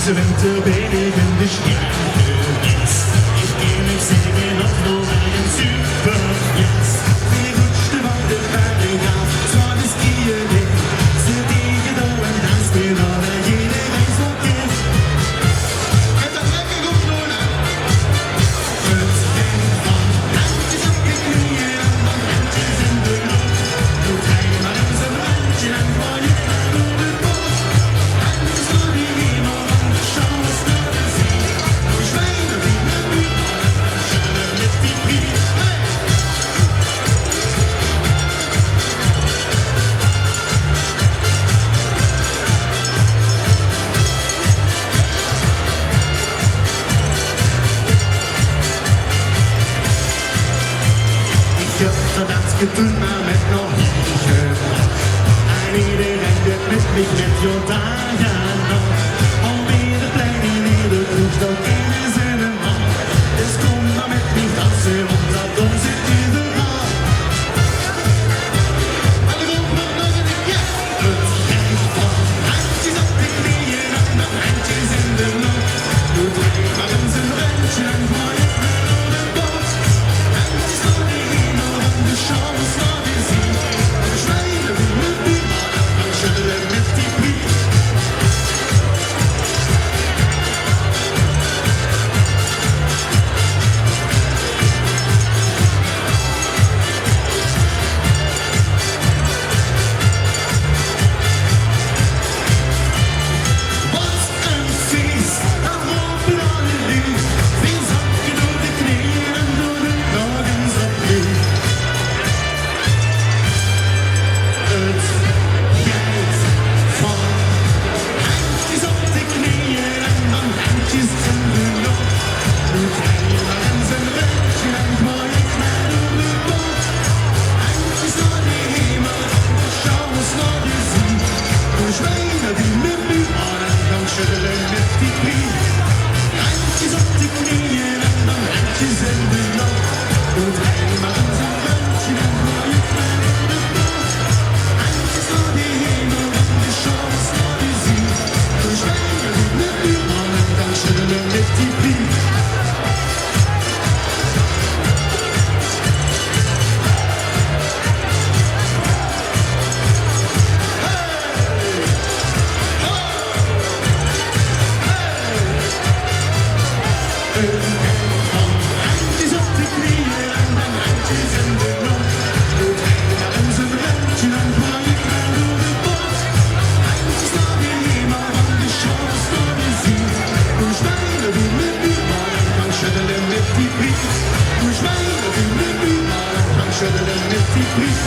Deze winter ben ik in de Skigebiet. Ik gehe mich singen auf Norwegen Superjazz. Die rutschte van de berg af, zo de skiën in. Ze tegen door en dans weer naar iedereen zo kind. Het is lekker goed doen, hè? Het ging van handjes op de knieën en dan handjes in de lucht. Doet hij maar in zijn handje en gooi je naar door de bocht. Handjes naar die hemel en de chance naar de zee. Voor zwijnen wie met wie, maar schudden met die piek. Ik heb dat uitgedoen, maar met nog niet gebracht. En iedereen doet met mich met Jordanen nog. Alweer de plein in ieder kroeg, dat kennen ze een man. Dus kom maar met mich dansen, want dat doen ze überall. En er komt nog een ja. Het geeft van handjes op de knieën en dan handjes in de lucht. Doet hij maar in zijn randje en gooi het naar door de bocht. Handjes naar de hemel en de chance naar de zee. We zwijnen wie met wie, maar dan schudden met die piek. Wat een feest, daar lopen alle lief. Veel zakken door de knieën en door de nogens opnieuw. Het geit van handjes op de knieën en dan handjes in de lucht. Doet hij maar in zijn randje en gooit naar door de bocht. Handjes naar de hemel en de chance naar de zee. We zwijnen wie met wie, maar dan schudden met die piek. Handjes op de knieën en dan handjes in de lucht. Doet hij maar in zijn randje en gooit naar door de bocht. Handjes naar de hemel en de chance naar de zee. We zwijnen wie met wie, maar dan schudden met die piek. Handjes op de knieën en dan handjes in de lucht. Doet hij maar in zijn randje en gooit naar door de bocht. Handjes naar de hemel en de chance naar de zee. We zwijnen wie met wie, maar dan schudden met die piek. We zwijnen wie met wie, maar dan schudden met die piek.